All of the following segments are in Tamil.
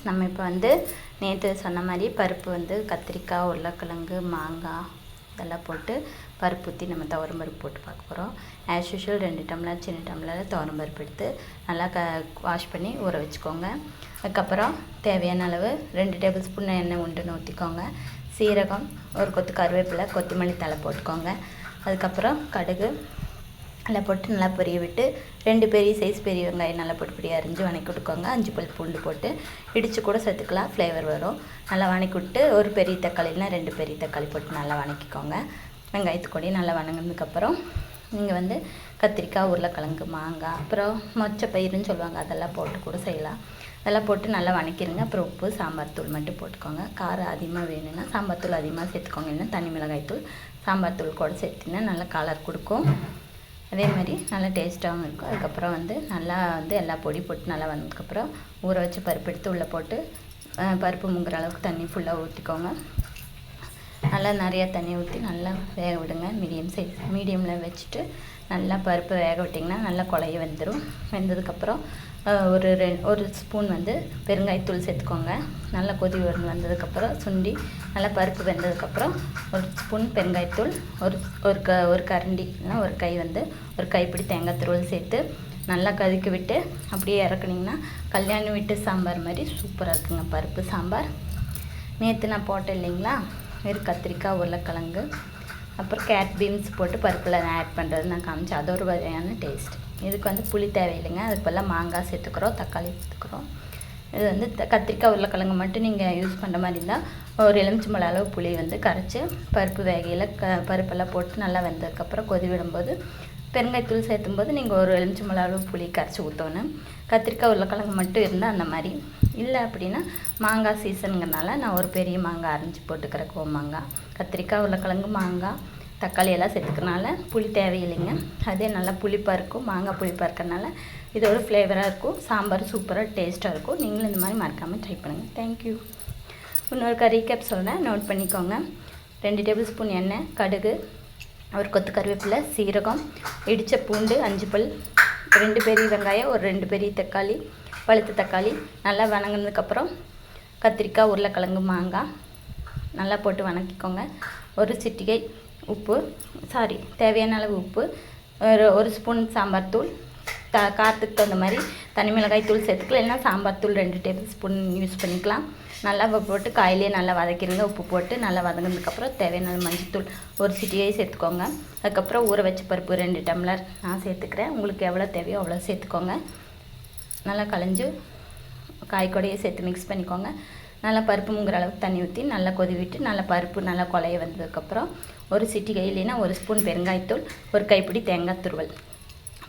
நம்ம இப்போ வந்து நேற்று சொன்ன மாதிரி பருப்பு வந்து கத்திரிக்காய், உருளைக்கிழங்கு, மாங்காய் இதெல்லாம் போட்டு பருப்பு ஊற்றி நம்ம துவரம் பருப்பு போட்டு பார்க்க போகிறோம். ஆஸ் யூஷுவல் 2 டம்ளர் சின்ன டம்ளரில் துவரம் பருப்பு எடுத்து நல்லா வாஷ் பண்ணி ஊற வச்சுக்கோங்க. அதுக்கப்புறம் தேவையான அளவு 2 டேபிள் ஸ்பூன் எண்ணெய் உண்டுன்னு ஊற்றிக்கோங்க. சீரகம், ஒரு கொத்து கருவேப்பிலை, கொத்தமல்லி தழை போட்டுக்கோங்க. அதுக்கப்புறம் கடுகு எல்லாம் போட்டு நல்லா பொரிய விட்டு 2 பெரிய சைஸ் பெரிய வெங்காயம் நல்லா பொடி அரிஞ்சு வணக்கி விட்டுக்கோங்க. 5 பல் பூண்டு போட்டு இடித்து கூட சேர்த்துக்கலாம், ஃப்ளேவர் வரும். நல்லா வணக்கி விட்டு ஒரு பெரிய தக்காளி இல்லைனா 2 பெரிய தக்காளி போட்டு நல்லா வணக்கிக்கோங்க. வெங்காயத்து கூடயே நல்லா வணங்கினதுக்கப்புறம் நீங்கள் வந்து கத்திரிக்காய், உருளைக்கிழங்கு, மாங்காய், அப்புறம் மொச்சப்பயிறுன்னு சொல்லுவாங்க, அதெல்லாம் போட்டு கூட செய்யலாம். அதெல்லாம் போட்டு நல்லா வணக்கிடுங்க. அப்புறம் உப்பு, சாம்பார் தூள் மட்டும் போட்டுக்கோங்க. காரம் அதிகமாக வேணும்னா சாம்பார் தூள் அதிகமாக சேர்த்துக்கோங்க, இல்லைன்னா தனி மிளகாய் தூள், சாம்பார் தூள் கூட சேர்த்திங்கன்னா நல்லா கலர் கொடுக்கும். அதே மாதிரி நல்லா டேஸ்ட்டாகவும் இருக்கும். அதுக்கப்புறம் வந்து நல்லா எல்லா பொடி போட்டு நல்லா வந்ததுக்கப்புறம் ஊற வச்சு பருப்பு எடுத்து உள்ளே போட்டு பருப்பு முங்குற அளவுக்கு தண்ணி ஃபுல்லாக ஊற்றிக்கோங்க. நல்லா நிறையா தண்ணி ஊற்றி நல்லா வேக விடுங்க. மீடியமில் வச்சுட்டு நல்லா பருப்பு வேக விட்டிங்கன்னா நல்லா குழைய வெந்துடும். வெந்ததுக்கப்புறம் ஒரு ஸ்பூன் வந்து பெருங்காயத்தூள் சேர்த்துக்கோங்க. நல்லா கொதி வந்ததுக்கப்புறம் சுண்டி நல்லா பருப்பு வெந்ததுக்கப்புறம் ஒரு ஸ்பூன் பெருங்காயத்தூள், ஒரு கரண்டி இல்லைனா ஒரு கை வந்து ஒரு கைப்பிடி தேங்காய் துருவல் சேர்த்து நல்லா கதுக்கி விட்டு அப்படியே இறக்குனிங்கன்னா கல்யாண வீட்டு சாம்பார் மாதிரி சூப்பராக இருக்குங்க பருப்பு சாம்பார். நேற்று நான் போட்டேன் இல்லைங்களா, வெறும் கத்திரிக்காய், உருளைக்கிழங்கு, அப்புறம் கேரட், பீன்ஸ் போட்டு பருப்பில் ஆட் பண்ணுறது நான் காமிச்சேன். அது ஒரு வகையான டேஸ்ட். இதுக்கு வந்து புளி தேவையில்லைங்க, அதுக்கு பதிலாக மாங்காய் சேர்த்துக்கிறோம், தக்காளி சேர்த்துக்கிறோம். இது வந்து கத்திரிக்காய், உருளைக்கிழங்கு மட்டும் நீங்கள் யூஸ் பண்ணுற மாதிரி இருந்தால் ஒரு எலுமிச்சம்பழ அளவு புளி வந்து கரைச்சி பருப்பு வேகையில் பருப்பெல்லாம் போட்டு நல்லா வெந்ததுக்கப்புறம் கொதி விடும்போது பெருங்காயத்தூள் சேர்த்தும்போது நீங்கள் ஒரு எலுமிச்சம்பழ அளவு புளி கரைச்சி ஊற்றணும். கத்திரிக்காய், உருளைக்கிழங்கு மட்டும் இருந்தால் அந்த மாதிரி. இல்லை அப்படின்னா மாங்காய் சீசனுங்கிறனால நான் ஒரு பெரிய மாங்காய் அரைஞ்சி போட்டுக்கிறேன். மாங்காய், கத்திரிக்காய், உருளைக்கிழங்கு, மாங்காய், தக்காளி எல்லாம் சேர்த்துக்கிறனால புளி தேவையில்லைங்க. அதே நல்லா புளிப்பாக இருக்கும். மாங்காய் புளிப்பாக இருக்கிறனால இது ஒரு ஃப்ளேவராக இருக்கும். சாம்பார் சூப்பராக டேஸ்ட்டாக இருக்கும். நீங்களும் இந்த மாதிரி மறக்காமல் ட்ரை பண்ணுங்கள். தேங்க்யூ. இன்னொரு ரீகேப் சொல்கிறேன், நோட் பண்ணிக்கோங்க. 2 டேபிள் ஸ்பூன் எண்ணெய், கடுகு, ஒரு கொத்து கருவேப்பிலை, சீரகம், இடித்த பூண்டு 5 பல், 2 பெரிய வெங்காயம், ஒரு 2 பெரிய தக்காளி, பழுத்த தக்காளி நல்லா வணங்கினதுக்கப்புறம் கத்திரிக்காய், உருளைக்கிழங்கு, மாங்காய் நல்லா போட்டு வணக்கிக்கோங்க. ஒரு சிட்டிகை உப்பு, தேவையான அளவு உப்பு, ஒரு ஸ்பூன் சாம்பார் தூள், காரத்துக்கு தகுந்த மாதிரி தனி மிளகாய் தூள் சேர்த்துக்கலாம், இல்லைன்னா சாம்பார் தூள் 2 டேபிள் ஸ்பூன் யூஸ் பண்ணிக்கலாம். நல்லா போட்டு காயிலே நல்லா வதக்கிடுங்க. உப்பு போட்டு நல்லா வதங்கினதுக்கப்புறம் தேவையான மஞ்சத்தூள் ஒரு சிட்டியை சேர்த்துக்கோங்க. அதுக்கப்புறம் ஊற வச்ச பருப்பு 2 டம்ளர் நான் சேர்த்துக்கிறேன். உங்களுக்கு எவ்வளோ தேவையோ அவ்வளோ சேர்த்துக்கோங்க. நல்லா களைஞ்சு காய்கொடையை சேர்த்து மிக்ஸ் பண்ணிக்கோங்க. நல்லா பருப்பு முங்குற அளவுக்கு தண்ணி ஊற்றி நல்லா கொதி விட்டு நல்லா பருப்பு நல்லா குழைய வந்ததுக்கப்புறம் ஒரு சிட்டிகை இல்லைன்னா ஒரு ஸ்பூன் பெருங்காயத்தூள், ஒரு கைப்பிடி தேங்காய் துருவல்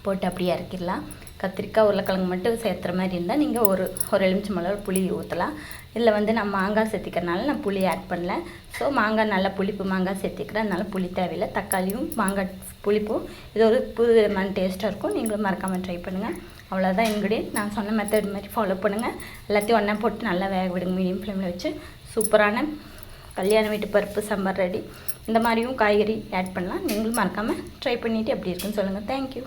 போட்டு அப்படியே இறக்கிடலாம். கத்திரிக்காய், உருளைக்கிழங்கு மட்டும் சேர்த்துற மாதிரி இருந்தால் நீங்கள் ஒரு எலுமிச்சம்பழம் புளி ஊற்றலாம். இதில் வந்து நான் மாங்காய் சேர்த்திக்கிறனால நான் புளி ஆட் பண்ணல. ஸோ மாங்காய் நல்லா புளிப்பு மாங்காய் சேர்த்திக்கிறேன், அதனால் புளி தேவையில்லை. தக்காளியும் மாங்காய் புளிப்பும் இது ஒரு புது விதமான டேஸ்ட்டாக இருக்கும். நீங்களும் மறக்காமல் ட்ரை பண்ணுங்கள். அவ்வளோதான் இன்க்ரீடியன்ட். நான் சொன்ன மெத்தட் மாதிரி ஃபாலோ பண்ணுங்கள். எல்லாத்தையும் ஒன்றா போட்டு நல்லா வேக விடுங்க. மீடியம் ஃப்ளேமில் வச்சு சூப்பரான கல்யாண வீட்டு பருப்பு சாம்பார் ரெடி. இந்த மாதிரியும் காய்கறி ஆட் பண்ணலாம். நீங்களும் மறக்காமல் ட்ரை பண்ணிவிட்டு எப்படி இருக்குன்னு சொல்லுங்கள். தேங்க்யூ.